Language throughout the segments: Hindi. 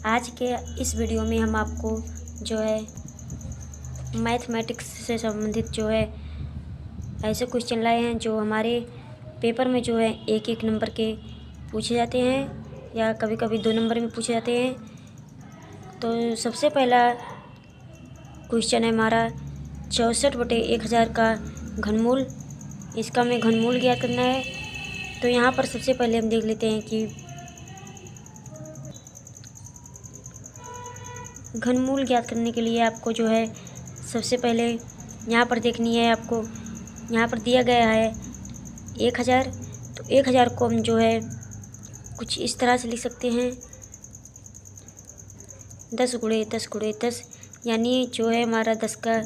आज के इस वीडियो में हम आपको जो है मैथमेटिक्स से संबंधित जो है ऐसे क्वेश्चन लाए हैं जो हमारे पेपर में जो है एक एक नंबर के पूछे जाते हैं या कभी कभी 2 नंबर में पूछे जाते हैं। तो सबसे पहला क्वेश्चन है हमारा 64/1000 का घनमूल। इसका हमें घनमूल ज्ञात करना है। तो यहाँ पर सबसे पहले हम देख लेते हैं कि घनमूल ज्ञात करने के लिए आपको जो है सबसे पहले यहाँ पर देखनी है। आपको यहाँ पर दिया गया है 1000। तो 1000 को हम जो है कुछ इस तरह से लिख सकते हैं 10 × 10 × 10, यानी जो है हमारा 10 का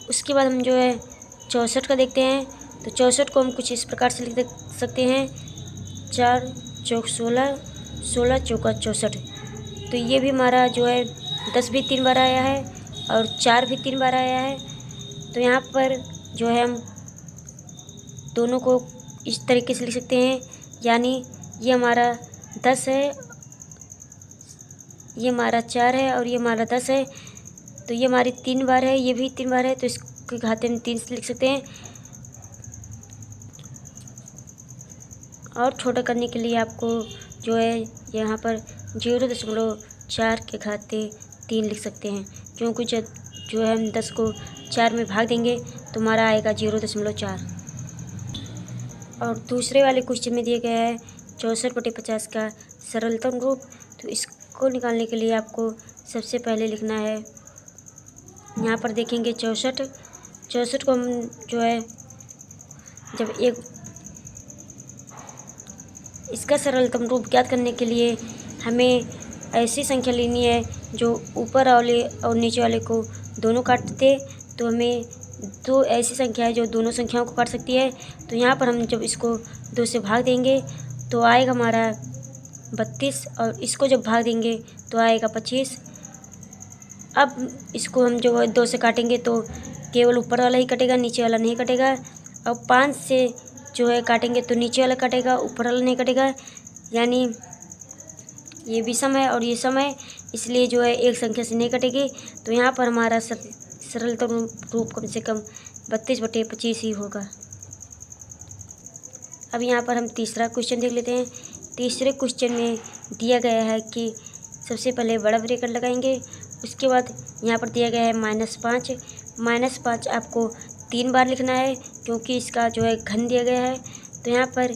उसके बाद हम जो है 64 का देखते हैं। तो 64 को हम कुछ इस प्रकार से लिख सकते हैं 4 चौक 16, 16 चौका 64। तो ये भी हमारा जो है 10 भी 3 बार आया है और 4 भी 3 बार आया है। तो यहाँ पर जो है हम दोनों को इस तरीके से लिख सकते हैं, यानी ये हमारा 10 है, ये हमारा 4 है और ये हमारा 10 है। तो ये हमारी 3 बार है, ये भी 3 बार है, तो इसके घाते हम 3 से लिख सकते हैं। और छोटा करने के लिए आपको जो है यहाँ पर 0.4 के घाते 3 लिख सकते हैं, क्योंकि जब जो है हम 10 को 4 में भाग देंगे तो हमारा आएगा 0.4। और दूसरे वाले क्वेश्चन में दिया गया है 64/50 का सरलतम रूप। तो इसको निकालने के लिए आपको सबसे पहले लिखना है, यहाँ पर देखेंगे 64 को हम जो है जब एक इसका सरलतम रूप ज्ञात करने के लिए हमें ऐसी संख्या लेनी है जो ऊपर वाले और नीचे वाले को दोनों काट दे। तो हमें 2 ऐसी संख्या है जो दोनों संख्याओं को काट सकती है। तो यहाँ पर हम जब इसको 2 से भाग देंगे तो आएगा हमारा 32, और इसको जब भाग देंगे तो आएगा 25। अब इसको हम जो 2 से काटेंगे तो केवल ऊपर वाला ही कटेगा, नीचे वाला नहीं कटेगा। अब 5 से जो है काटेंगे तो नीचे वाला कटेगा, ऊपर वाला नहीं कटेगा, यानी ये विषम है और ये सम है, इसलिए जो है एक संख्या से नहीं कटेगी। तो यहाँ पर हमारा सरलतम रूप कम से कम 32/25 ही होगा। अब यहाँ पर हम तीसरा क्वेश्चन देख लेते हैं। तीसरे क्वेश्चन में दिया गया है कि सबसे पहले बड़ा ब्रैकेट लगाएंगे, उसके बाद यहाँ पर दिया गया है -5। -5 आपको 3 बार लिखना है, क्योंकि इसका जो है घन दिया गया है। तो यहाँ पर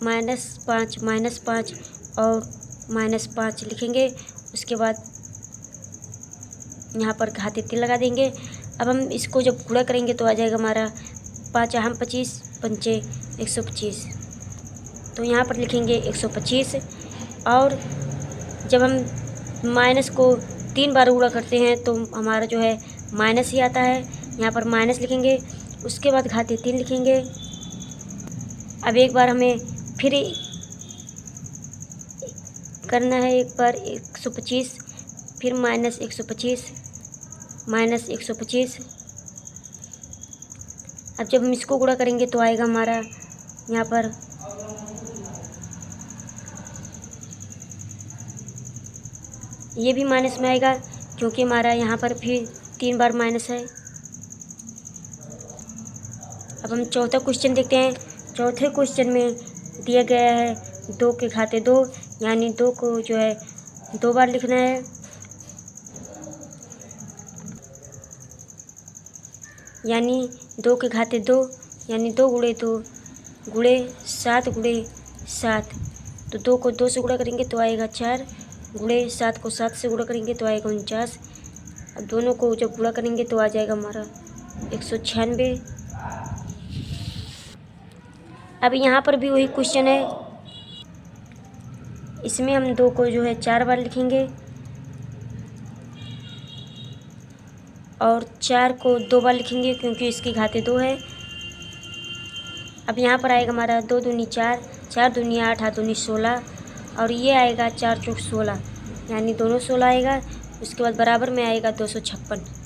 -5 और -5 लिखेंगे, उसके बाद यहाँ पर घाते 3 लगा देंगे। अब हम इसको जब गुणा करेंगे तो आ जाएगा हमारा 5 × 25, 5 × 125। तो यहाँ पर लिखेंगे 125। और जब हम माइनस को 3 बार गुणा करते हैं तो हमारा जो है माइनस ही आता है, यहाँ पर माइनस लिखेंगे, उसके बाद घाते 3 लिखेंगे। अब एक बार हमें फिर करना है, एक बार 125, फिर -125, -125। अब जब हम इसको गुणा करेंगे तो आएगा हमारा यहाँ पर ये भी माइनस में आएगा, क्योंकि हमारा यहाँ पर भी 3 बार माइनस है। अब हम चौथा क्वेश्चन देखते हैं। चौथे क्वेश्चन में दिया गया है 2 के घाते 2, यानी 2 को जो है 2 बार लिखना है। यानी 2 के घाते 2, यानी 2 × 2 × 7 × 7। तो 2 को 2 से गुणा करेंगे तो आएगा 4, × 7 को 7 से गुणा करेंगे तो आएगा 49। अब दोनों को जब गुणा करेंगे तो आ जाएगा हमारा 196। अब यहाँ पर भी वही क्वेश्चन है, इसमें हम 2 को जो है 4 बार लिखेंगे और 4 को 2 बार लिखेंगे, क्योंकि इसकी घाते 2 है। अब यहाँ पर आएगा हमारा 2 दूनी 4, 4 दूनी 8, 8 दूनी 16, और ये आएगा 4 चौक 16, यानी दोनों 16 आएगा। उसके बाद बराबर में आएगा 256।